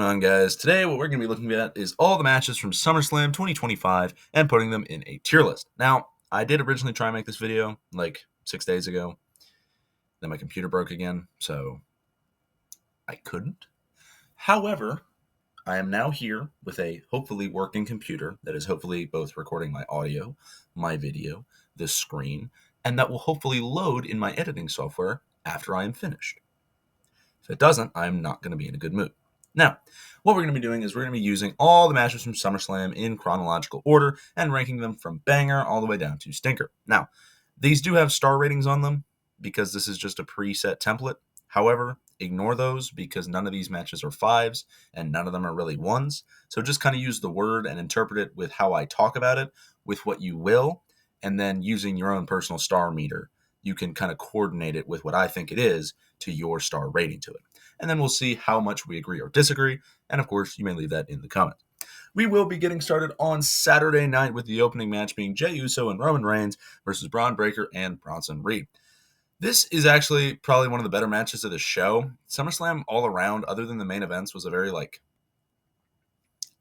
Guys, today what we're going to be looking at is all the matches from SummerSlam 2025 and putting them in a tier list. Now, I did originally try and make this video like 6 days ago. Then my computer broke again, so I couldn't. However, I am now here with a hopefully working computer that is hopefully both recording my audio, my video, the screen, and that will hopefully load in my editing software after I am finished. If it doesn't, I'm not going to be in a good mood. Now, what we're going to be doing is we're going to be using all the matches from SummerSlam in chronological order and ranking them from banger all the way down to stinker. Now, these do have star ratings on them because this is just a preset template. However, ignore those because none of these matches are 5s and none of them are really 1s. So just kind of use the word and interpret it with how I talk about it, with what you will, and then using your own personal star meter, you can kind of coordinate it with what I think it is to your star rating to it. And then we'll see how much we agree or disagree. And of course, you may leave that in the comments. We will be getting started on Saturday night with the opening match being Jey Uso and Roman Reigns versus Braun Breaker and Bronson Reed. This is actually probably one of the better matches of the show. SummerSlam all around, other than the main events, was a very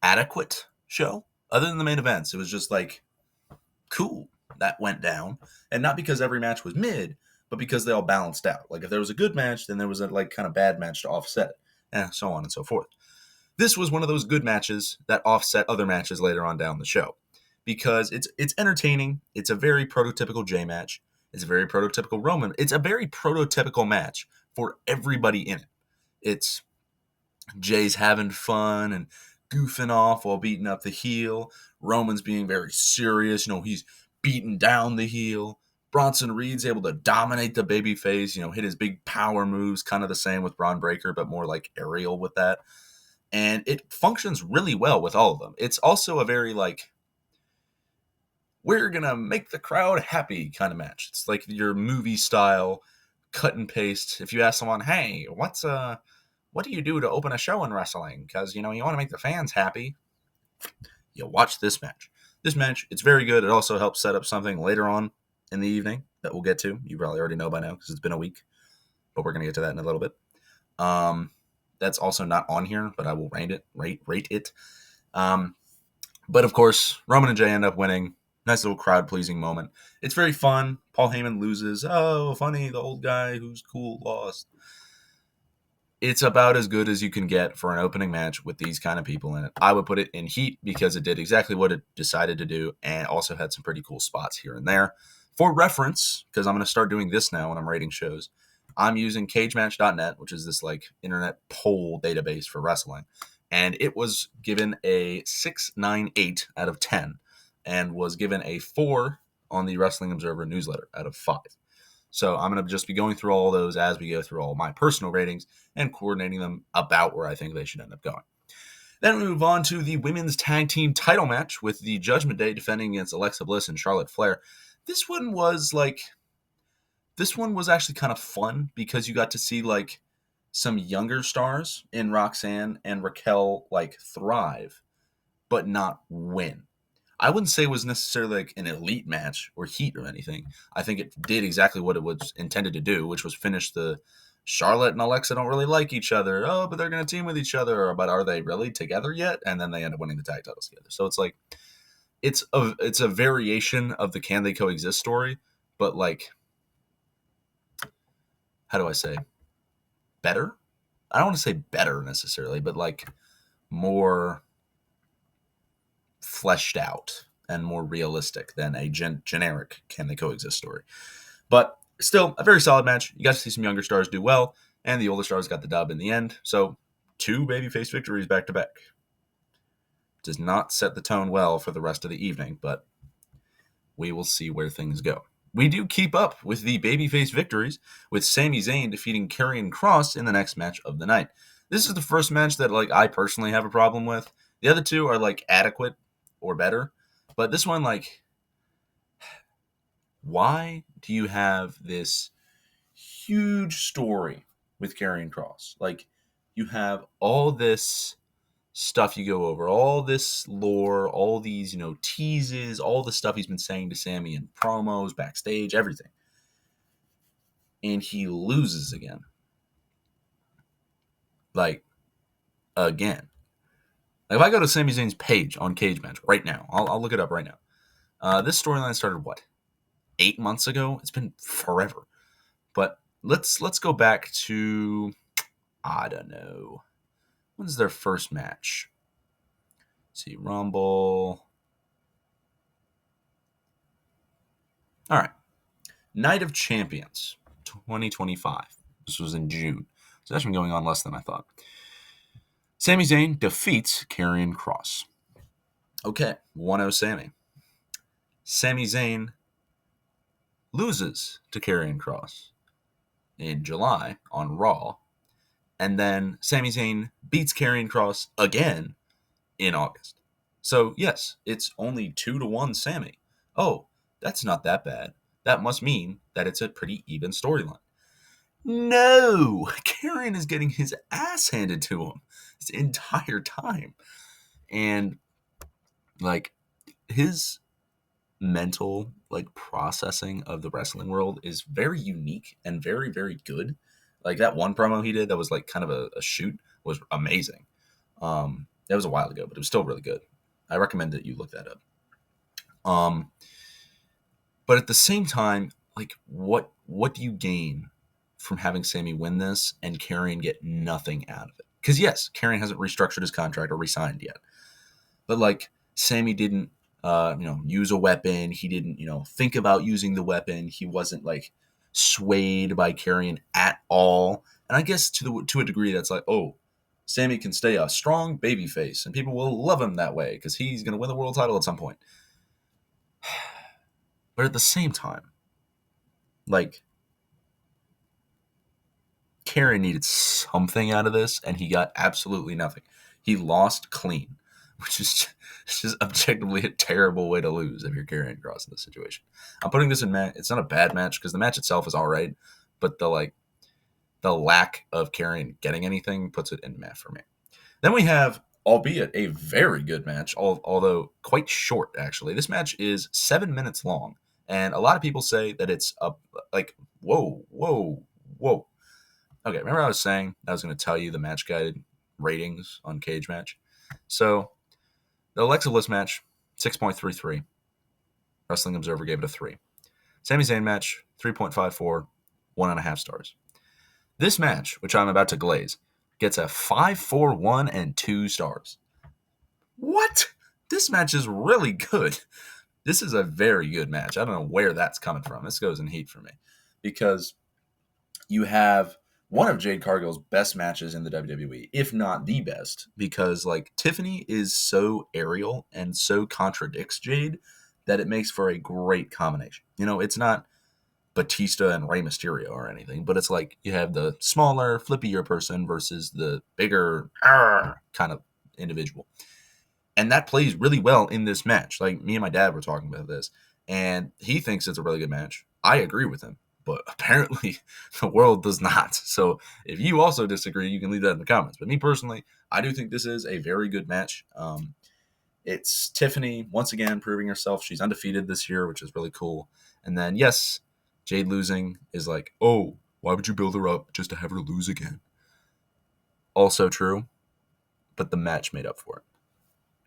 adequate show. Other than the main events, it was just cool that went down. And not because every match was mid, but because they all balanced out. If there was a good match, then there was a kind of bad match to offset it, and so on and so forth. This was one of those good matches that offset other matches later on down the show because it's entertaining. It's a very prototypical Jey match. It's a very prototypical Roman. It's a very prototypical match for everybody in it. It's Jey's having fun and goofing off while beating up the heel. Roman's being very serious. He's beating down the heel. Bronson Reed's able to dominate the babyface, hit his big power moves, kind of the same with Braun Breaker, but more aerial with that. And it functions really well with all of them. It's also a very we're going to make the crowd happy kind of match. It's like your movie style cut and paste. If you ask someone, hey, what do you do to open a show in wrestling? Because, you want to make the fans happy. You watch this match. This match, it's very good. It also helps set up something later on in the evening that we'll get to. You probably already know by now because it's been a week, but we're going to get to that in a little bit. That's also not on here, but I will rate it. But of course, Roman and Jey end up winning. Nice little crowd-pleasing moment. It's very fun. Paul Heyman loses. Oh, funny, the old guy who's cool lost. It's about as good as you can get for an opening match with these kind of people in it. I would put it in heat because it did exactly what it decided to do and also had some pretty cool spots here and there. For reference, because I'm going to start doing this now when I'm rating shows, I'm using cagematch.net, which is this internet poll database for wrestling. And it was given a 6.98 out of 10 and was given a 4 on the Wrestling Observer newsletter out of 5. So I'm going to just be going through all those as we go through all my personal ratings and coordinating them about where I think they should end up going. Then we move on to the women's tag team title match with the Judgment Day defending against Alexa Bliss and Charlotte Flair. This one was actually kind of fun because you got to see some younger stars in Roxanne and Raquel thrive, but not win. I wouldn't say it was necessarily an elite match or heat or anything. I think it did exactly what it was intended to do, which was finish the Charlotte and Alexa don't really like each other. Oh, but they're going to team with each other. But are they really together yet? And then they end up winning the tag titles together. So it's a variation of the can they coexist story, but how do I say? Better? I don't want to say better necessarily, but more fleshed out and more realistic than a generic can they coexist story. But still, a very solid match. You got to see some younger stars do well, and the older stars got the dub in the end. So 2 babyface victories back to back. Does not set the tone well for the rest of the evening, but we will see where things go. We do keep up with the babyface victories, with Sami Zayn defeating Karrion Kross in the next match of the night. This is the first match that I personally have a problem with. The other 2 are adequate or better, but this one why do you have this huge story with Karrion Kross? You have all this stuff you go over, all this lore, all these, teases, all the stuff he's been saying to Sammy in promos, backstage, everything. And he loses again. Again. Like, if I go to Sami Zayn's page on Cage Match right now, I'll look it up right now. This storyline started, what, 8 months ago? It's been forever. But let's go back to, I don't know. When's their first match? Let's see, Rumble. All right. Night of Champions 2025. This was in June. So that's been going on less than I thought. Sami Zayn defeats Karrion Kross. Okay, 1-0 Sami. Sami Zayn loses to Karrion Kross in July on Raw. And then Sami Zayn beats Karrion Kross again in August. So, yes, it's only 2-1 Sami. Oh, that's not that bad. That must mean that it's a pretty even storyline. No! Karrion is getting his ass handed to him this entire time. And, like, his mental, like, processing of the wrestling world is very unique and very, very good. Like, that one promo he did that was, like, kind of a shoot was amazing. That was a while ago, but it was still really good. I recommend that you look that up. But at the same time, like, what do you gain from having Sami win this and Karrion get nothing out of it? Because yes, Karrion hasn't restructured his contract or re-signed yet, but like Sami didn't, use a weapon. He didn't, think about using the weapon. He wasn't like swayed by Karrion at all. And I guess to a degree, that's like, oh, Sami can stay a strong babyface, and people will love him that way because he's going to win the world title at some point. But at the same time, like, Karrion needed something out of this, and he got absolutely nothing. He lost clean, which is just objectively a terrible way to lose if you're Karrion Kross in this situation. I'm putting this in match. It's not a bad match because the match itself is all right, but the lack of Karrion getting anything puts it in match for me. Then we have, albeit a very good match, although quite short actually. This match is 7 minutes long, and a lot of people say that it's whoa. Okay, remember I was saying I was going to tell you the match guide ratings on Cage Match? So, the Alexa Bliss match, 6.33. Wrestling Observer gave it a 3. Sami Zayn match, 3.54, 1.5 stars. This match, which I'm about to glaze, gets a 5, 4, 1, and 2 stars. What? This match is really good. This is a very good match. I don't know where that's coming from. This goes in heat for me. Because you have one of Jade Cargill's best matches in the WWE, if not the best, because like Tiffany is so aerial and so contradicts Jade that it makes for a great combination. It's not Batista and Rey Mysterio or anything, but it's like you have the smaller, flippier person versus the bigger kind of individual. And that plays really well in this match. Like, me and my dad were talking about this, and he thinks it's a really good match. I agree with him. But apparently the world does not. So if you also disagree, you can leave that in the comments. But me personally, I do think this is a very good match. It's Tiffany, once again, proving herself. She's undefeated this year, which is really cool. And then, yes, Jade losing is like, oh, why would you build her up just to have her lose again? Also true, but the match made up for it.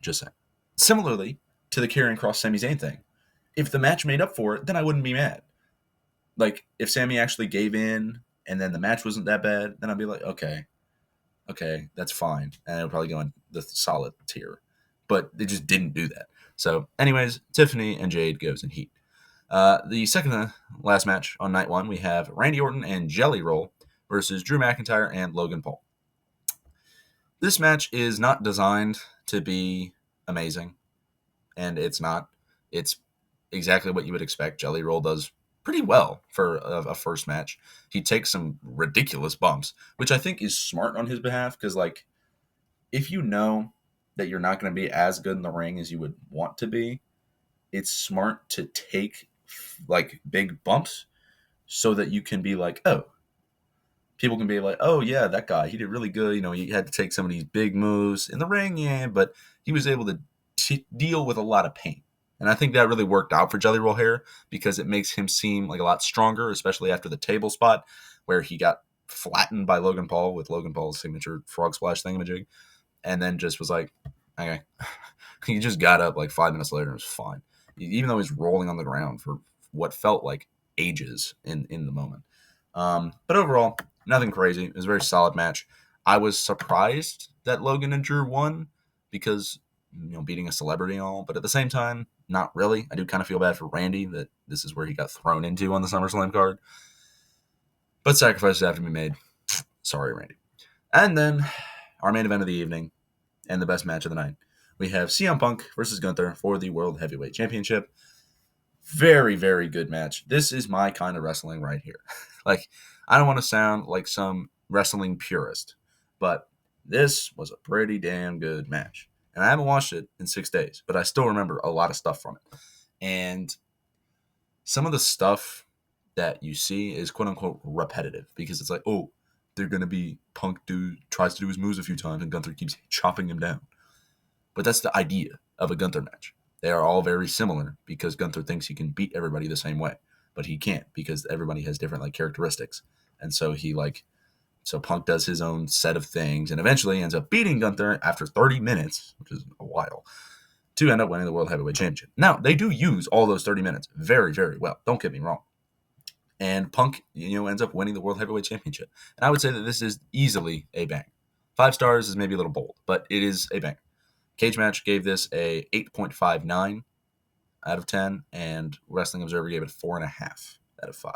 Just saying. Similarly to the Karrion Kross Sami Zayn thing, if the match made up for it, then I wouldn't be mad. Like, if Sami actually gave in and then the match wasn't that bad, then I'd be like, okay, that's fine. And it would probably go in the solid tier. But they just didn't do that. So, anyways, Tiffany and Jade goes in heat. The second to last match on night one, we have Randy Orton and Jelly Roll versus Drew McIntyre and Logan Paul. This match is not designed to be amazing. And it's not. It's exactly what you would expect. Jelly Roll does pretty well for a first match. He takes some ridiculous bumps, which I think is smart on his behalf, because like, if you know that you're not going to be as good in the ring as you would want to be, it's smart to take like big bumps so that you can be like, oh, people can be like, oh yeah, that guy, he did really good. He had to take some of these big moves in the ring, yeah, but he was able to deal with a lot of pain. And I think that really worked out for Jelly Roll here because it makes him seem like a lot stronger, especially after the table spot where he got flattened by Logan Paul with Logan Paul's signature frog splash thingamajig, and then just was like, Okay. He just got up like 5 minutes later and was fine, even though he's rolling on the ground for what felt like ages in the moment. But overall, nothing crazy. It was a very solid match. I was surprised that Logan and Drew won because beating a celebrity and all, but at the same time, not really. I do kind of feel bad for Randy that this is where he got thrown into on the SummerSlam card. But sacrifices have to be made. Sorry, Randy. And then our main event of the evening and the best match of the night. We have CM Punk versus Gunther for the World Heavyweight Championship. Very, very good match. This is my kind of wrestling right here. Like, I don't want to sound like some wrestling purist, but this was a pretty damn good match. And I haven't watched it in 6 days, but I still remember a lot of stuff from it. And some of the stuff that you see is quote unquote repetitive because it's like, oh, they're going to be Punk tries to do his moves a few times and Gunther keeps chopping him down. But that's the idea of a Gunther match. They are all very similar because Gunther thinks he can beat everybody the same way, but he can't because everybody has different characteristics. And so so Punk does his own set of things and eventually ends up beating Gunther after 30 minutes, which is a while, to end up winning the World Heavyweight Championship. Now, they do use all those 30 minutes very, very well. Don't get me wrong. And Punk, ends up winning the World Heavyweight Championship. And I would say that this is easily a bang. 5 stars is maybe a little bold, but it is a bang. Cage Match gave this a 8.59 out of 10, and Wrestling Observer gave it 4.5 out of 5.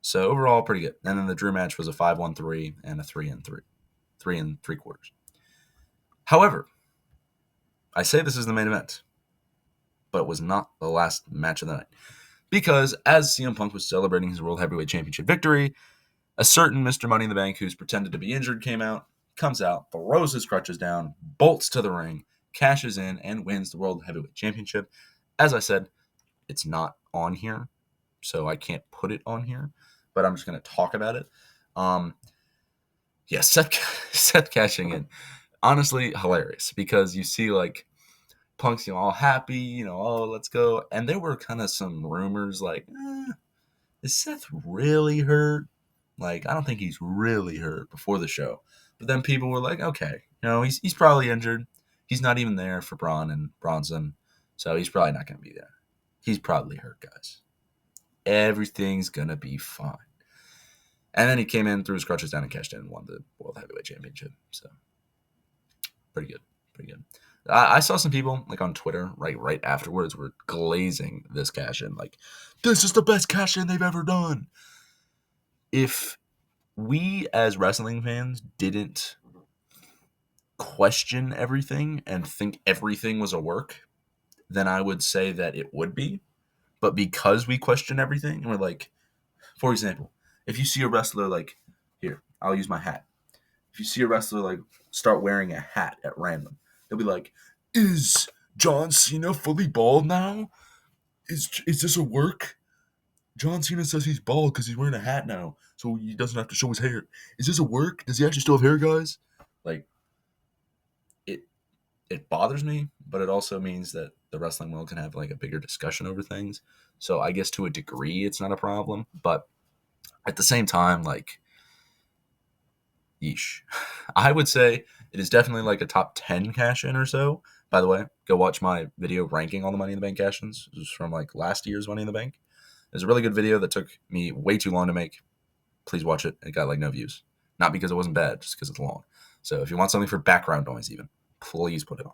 So overall, pretty good. And then the Drew match was a 5-1-3 and a 3-3, 3 3/4. However, I say this is the main event, but it was not the last match of the night. Because as CM Punk was celebrating his World Heavyweight Championship victory, a certain Mr. Money in the Bank who's pretended to be injured comes out, throws his crutches down, bolts to the ring, cashes in, and wins the World Heavyweight Championship. As I said, it's not on here, so I can't put it on here, but I'm just going to talk about it. Seth cashing in. Honestly, hilarious, because you see, Punk's, all happy, oh, let's go. And there were kind of some rumors is Seth really hurt? I don't think he's really hurt before the show. But then people were like, okay, he's probably injured. He's not even there for Braun and Bronson, so he's probably not going to be there. He's probably hurt, guys. Everything's going to be fine. And then he came in, threw his crutches down, and cashed in and won the World Heavyweight Championship. So, pretty good. I saw some people, on Twitter, right afterwards, were glazing this cash-in. This is the best cash-in they've ever done. If we, as wrestling fans, didn't question everything and think everything was a work, then I would say that it would be. But because we question everything, and we're for example, if you see a wrestler here, I'll use my hat. If you see a wrestler start wearing a hat at random, they'll be like, is John Cena fully bald now? Is this a work? John Cena says he's bald because he's wearing a hat now, so he doesn't have to show his hair. Is this a work? Does he actually still have hair, guys? It bothers me, but it also means that the wrestling world can have a bigger discussion over things. So I guess to a degree it's not a problem, but at the same time, yeesh. I would say it is definitely a top 10 cash-in or so. By the way, go watch my video ranking all the Money in the Bank cash-ins. It was from last year's Money in the Bank. It's a really good video that took me way too long to make. Please watch it. It got no views. Not because it wasn't bad, just because it's long. So if you want something for background noise even, please put it on.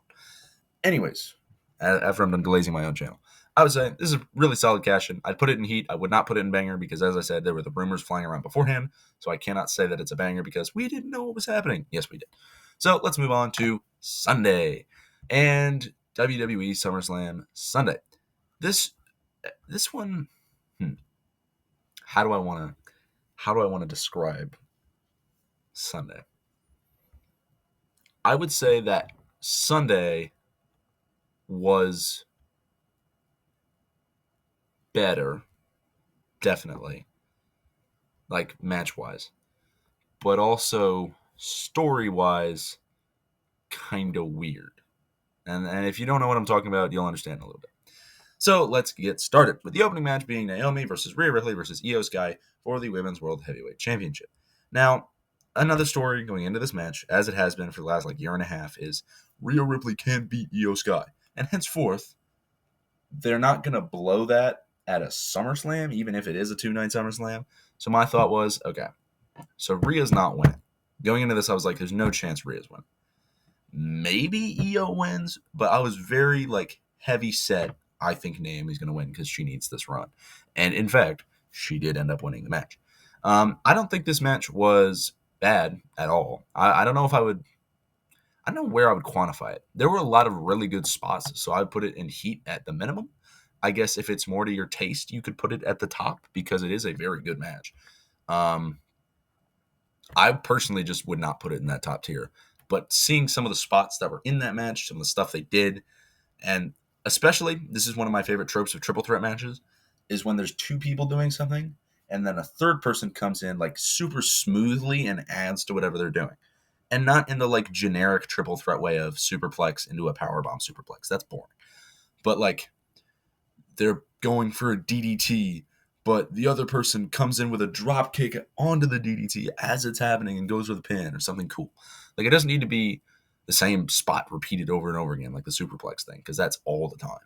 Anyways, after I'm done glazing my own channel, I would say this is a really solid cash-in. I'd put it in heat. I would not put it in banger because, as I said, there were the rumors flying around beforehand. So I cannot say that it's a banger because we didn't know what was happening. Yes, we did. So let's move on to Sunday and WWE SummerSlam Sunday. This one, how do I want to describe Sunday? I would say that Sunday was better, definitely, match-wise, but also story-wise, kind of weird. And if you don't know what I'm talking about, you'll understand a little bit. So let's get started with the opening match being Naomi versus Rhea Ripley versus Io Sky for the Women's World Heavyweight Championship. Now, another story going into this match, as it has been for the last like year and a half, is Rhea Ripley can beat Io Sky. And henceforth, they're not going to blow that at a SummerSlam, even if it is a 2-night SummerSlam. So my thought was, okay, so Rhea's not winning. Going into this, I was like, there's no chance Rhea's winning. Maybe Io wins, but I was very like heavy set. I think Naomi's going to win because she needs this run. And in fact, she did end up winning the match. I don't think this match was bad at all. I don't know if I would. I don't know where I would quantify it. There were a lot of really good spots, so I would put it in heat at the minimum. I guess if it's more to your taste, you could put it at the top because it is a very good match. I personally just would not put it in that top tier. But seeing some of the spots that were in that match, some of the stuff they did, and especially, this is one of my favorite tropes of triple threat matches, is when there's two people doing something, and then a third person comes in like super smoothly and adds to whatever they're doing. And not in the like generic triple threat way of superplex into a powerbomb superplex. That's boring. But like they're going for a DDT, but the other person comes in with a drop kick onto the DDT as it's happening and goes for the pin or something cool. Like it doesn't need to be the same spot repeated over and over again like the superplex thing, because that's all the time.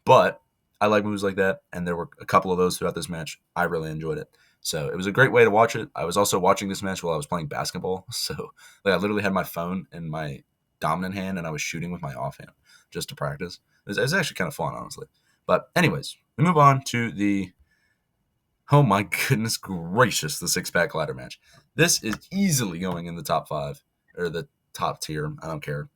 But I like moves like that, and there were a couple of those throughout this match. I really enjoyed it. So it was a great way to watch it. I was also watching this match while I was playing basketball. So like I literally had my phone in my dominant hand and I was shooting with my offhand just to practice. It was actually kind of fun, honestly. But anyways, we move on to the, oh my goodness gracious, the six-pack ladder match. This is easily going in the top 5 or the top tier. I don't care.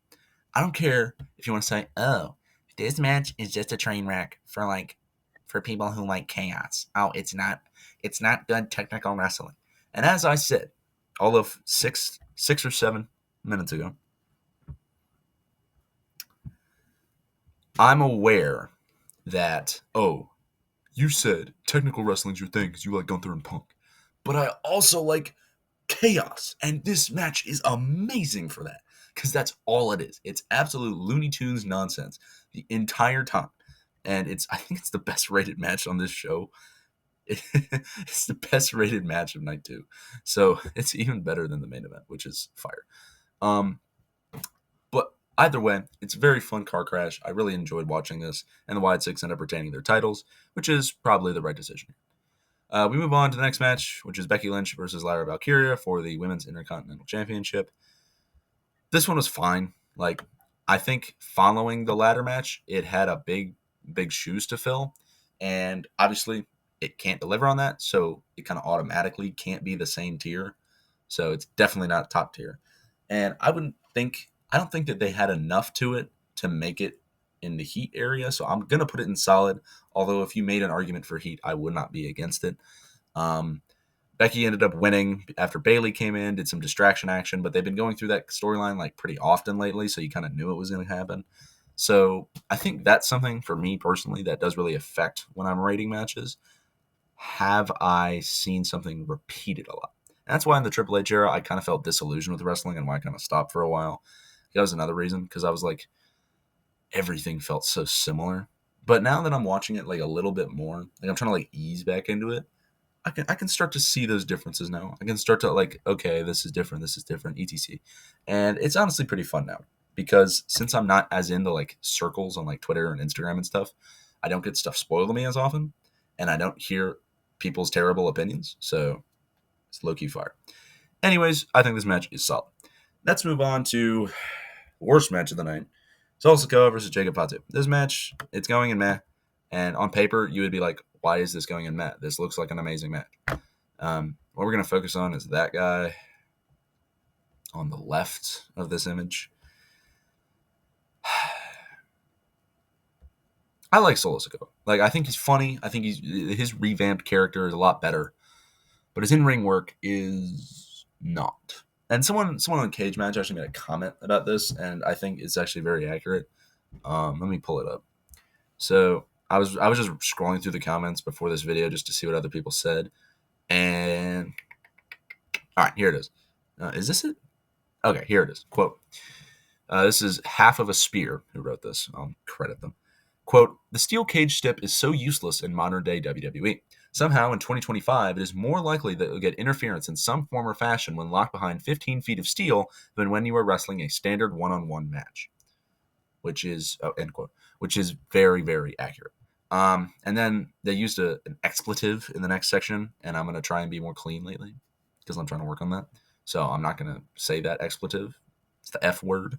I don't care if you want to say, oh, this match is just a train wreck for people who like chaos. Oh, it's not good technical wrestling. And as I said, all of 6 or 7 minutes ago, I'm aware that, oh, you said technical wrestling's your thing because you like Gunther and Punk. But I also like chaos. And this match is amazing for that. Because that's all it is. It's absolute Looney Tunes nonsense the entire time. And I think it's the best rated match on this show. It's the best rated match of night 2. So it's even better than the main event, which is fire. But either way, it's a very fun car crash. I really enjoyed watching this, and the Wyatt Six end up retaining their titles, which is probably the right decision. We move on to the next match, which is Becky Lynch versus Lyra Valkyria for the Women's Intercontinental Championship. This one was fine. Like, I think following the ladder match, it had a big shoes to fill, and obviously it can't deliver on that, so it kind of automatically can't be the same tier. So it's definitely not top tier. And I don't think that they had enough to it to make it in the heat area. So I'm going to put it in solid. Although if you made an argument for heat, I would not be against it. Becky ended up winning after Bayley came in, did some distraction action, but they've been going through that storyline like pretty often lately. So you kind of knew it was going to happen. So I think that's something for me personally that does really affect when I'm rating matches. Have I seen something repeated a lot? And that's why in the Triple H era, I kind of felt disillusioned with wrestling and why I kind of stopped for a while. That was another reason, because I was like, everything felt so similar. But now that I'm watching it like a little bit more, like I'm trying to like ease back into it, I can start to see those differences now. I can start to like, okay, this is different, etc. And it's honestly pretty fun now, because since I'm not as into like circles on like Twitter and Instagram and stuff, I don't get stuff spoiled to me as often, and I don't hear people's terrible opinions. So it's low-key fire. Anyways, I think this match is solid. Let's move on to the worst match of the night. Solo Sikoa versus Jacob Fatu. This match, it's going in meh. And on paper, you would be like, why is this going in meh? This looks like an amazing match. What we're going to focus on is that guy on the left of this image. I like Solo Sikoa. Like, I think he's funny. I think his revamped character is a lot better. But his in-ring work is not. And someone on Cage Match actually made a comment about this, and I think it's actually very accurate. Let me pull it up. So I was just scrolling through the comments before this video just to see what other people said, and all right, here it is. Is this it? Okay, here it is. Quote. This is Half of a Spear who wrote this. I'll credit them. Quote, the steel cage step is so useless in modern day WWE. Somehow, in 2025, it is more likely that you'll get interference in some form or fashion when locked behind 15 feet of steel than when you are wrestling a standard one-on-one match, which is end quote, which is very, very accurate. And then they used an expletive in the next section, and I'm going to try and be more clean lately because I'm trying to work on that. So I'm not going to say that expletive. It's the F word,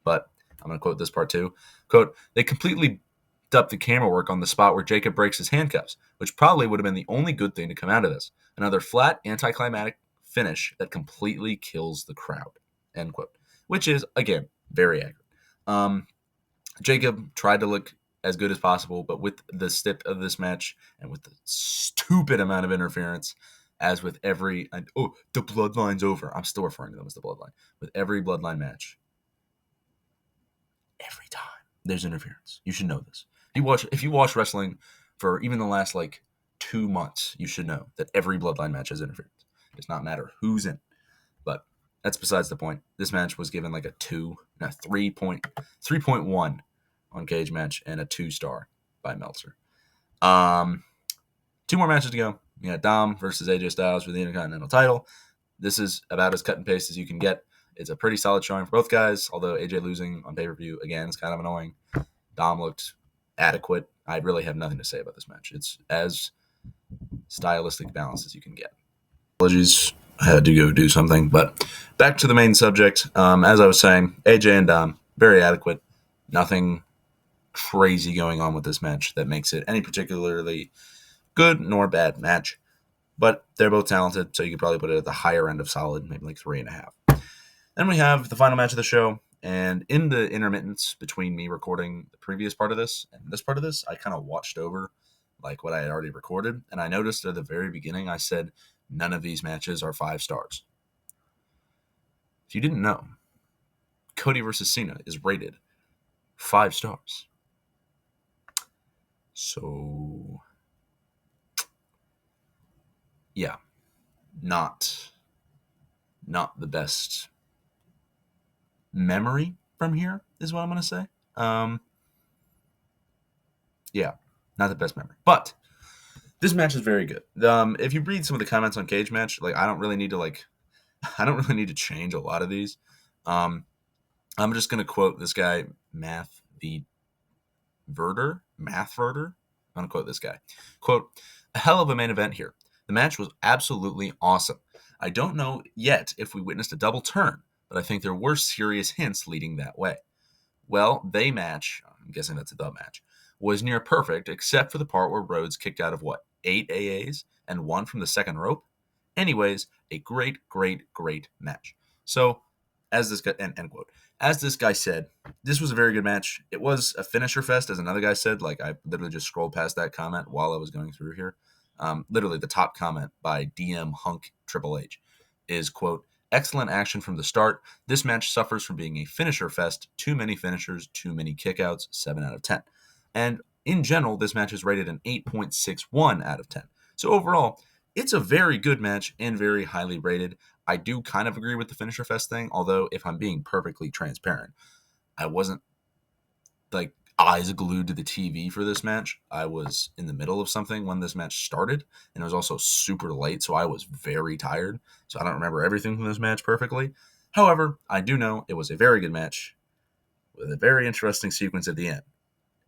but I'm going to quote this part too. Quote, they completely up the camera work on the spot where Jacob breaks his handcuffs, which probably would have been the only good thing to come out of this. Another flat, anticlimactic finish that completely kills the crowd. End quote. Which is, again, very accurate. Jacob tried to look as good as possible, but with the stip of this match and with the stupid amount of interference, as with every the Bloodline's over. I'm still referring to them as the Bloodline. With every Bloodline match, every time there's interference. You should know this. If you watch wrestling for even the last 2 months, you should know that every Bloodline match has interference. It does not matter who's in. But that's besides the point. This match was given a 3.1 on Cage Match and a 2-star by Meltzer. 2 more matches to go. We got Dom versus AJ Styles for the Intercontinental title. This is about as cut and paste as you can get. It's a pretty solid showing for both guys, although AJ losing on pay-per-view, again, is kind of annoying. Dom looked adequate. I really have nothing to say about this match. It's as stylistic balanced as you can get. Apologies, I had to go do something, but back to the main subject. As I was saying, AJ and Dom, very adequate. Nothing crazy going on with this match that makes it any particularly good nor bad match, but they're both talented, so you could probably put it at the higher end of solid, maybe 3.5. Then we have the final match of the show, and in the intermittence between me recording the previous part of this and this part of this, I kind of watched over what I had already recorded, and I noticed at the very beginning I said none of these matches are 5 stars. If you didn't know, Cody versus Cena is rated 5 stars. So, yeah, not the best memory from here is what I'm going to say. Yeah, not the best memory. But this match is very good. If you read some of the comments on Cage Match, I don't really need to change a lot of these. I'm just going to quote this guy, Math Verder. I'm going to quote this guy. Quote, a hell of a main event here. The match was absolutely awesome. I don't know yet if we witnessed a double turn, but I think there were serious hints leading that way. Well, they match, I'm guessing that's a dub match, was near perfect except for the part where Rhodes kicked out of 8 AAs and 1 from the second rope? Anyways, a great, great, great match. So, as this guy, end quote, as this guy said, this was a very good match. It was a finisher fest, as another guy said. I literally just scrolled past that comment while I was going through here. Literally, the top comment by DM Hunk Triple H is, quote, excellent action from the start. This match suffers from being a finisher fest. Too many finishers, too many kickouts, 7 out of 10. And in general, this match is rated an 8.61 out of 10. So overall, it's a very good match and very highly rated. I do kind of agree with the finisher fest thing, although if I'm being perfectly transparent, I wasn't eyes glued to the TV for this match. I was in the middle of something when this match started, and it was also super late, so I was very tired. So I don't remember everything from this match perfectly. However, I do know it was a very good match with a very interesting sequence at the end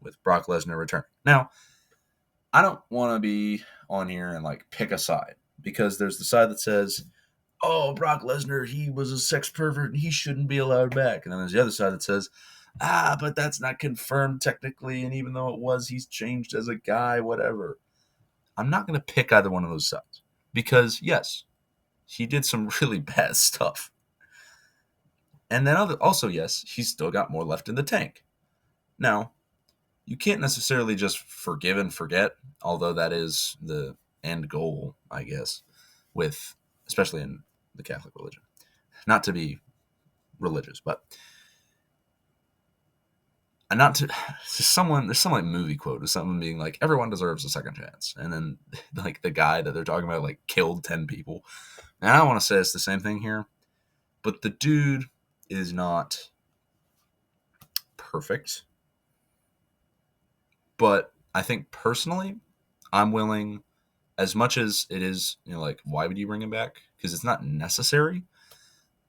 with Brock Lesnar returning. Now, I don't want to be on here and pick a side, because there's the side that says, oh, Brock Lesnar, he was a sex pervert and he shouldn't be allowed back. And then there's the other side that says, but that's not confirmed technically, and even though it was, he's changed as a guy, whatever. I'm not going to pick either one of those sides, because yes, he did some really bad stuff. And then also, yes, he's still got more left in the tank. Now, you can't necessarily just forgive and forget, although that is the end goal, I guess, especially in the Catholic religion. Not to be religious, but there's some movie quote of someone being everyone deserves a second chance, and then the guy that they're talking about killed 10 people. And I don't want to say it's the same thing here, but the dude is not perfect. But I think personally, I'm willing, as much as it is, like, why would you bring him back? Because it's not necessary.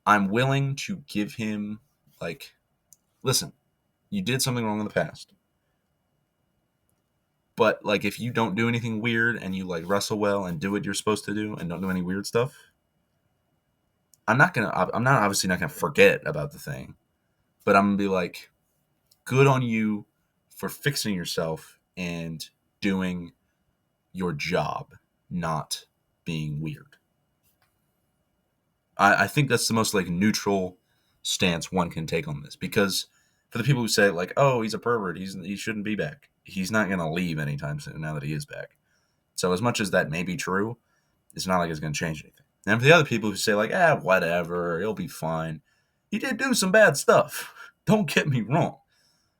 I'm willing to give him, like, listen, you did something wrong in the past. But, like, if you don't do anything weird and you, like, wrestle well and do what you're supposed to do and don't do any weird stuff, I'm not obviously not gonna forget about the thing, but I'm gonna be like, good on you for fixing yourself and doing your job, not being weird. I think that's the most, like, neutral stance one can take on this, because for the people who say, like, oh, he's a pervert, he shouldn't be back, he's not gonna leave anytime soon now that he is back. So as much as that may be true, it's not like it's gonna change anything. And for the other people who say, like, whatever, he'll be fine, he did do some bad stuff. Don't get me wrong.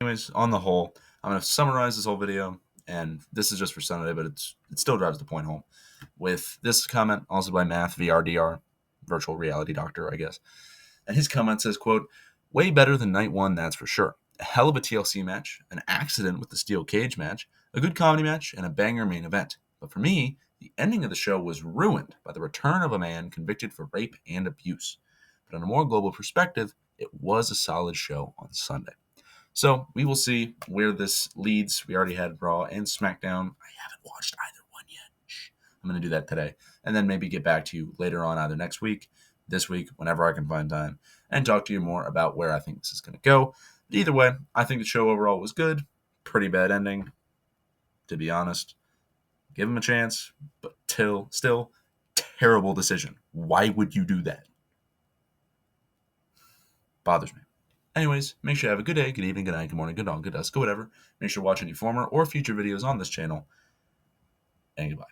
Anyways, on the whole, I'm going to summarize this whole video, and this is just for Sunday, but it still drives the point home. With this comment, also by Math VRDR, Virtual Reality Doctor, I guess. And his comment says, quote, way better than night one, that's for sure. A hell of a TLC match, an accident with the steel cage match, a good comedy match, and a banger main event. But for me, the ending of the show was ruined by the return of a man convicted for rape and abuse. But on a more global perspective, it was a solid show on Sunday. So we will see where this leads. We already had Raw and SmackDown. I haven't watched either one yet. I'm going to do that today. And then maybe get back to you later on, either next week, this week, whenever I can find time, and talk to you more about where I think this is going to go. But either way, I think the show overall was good. Pretty bad ending, to be honest. Give him a chance, but still, terrible decision. Why would you do that? Bothers me. Anyways, make sure you have a good day, good evening, good night, good morning, good dawn, good dusk, good whatever. Make sure to watch any former or future videos on this channel. And goodbye.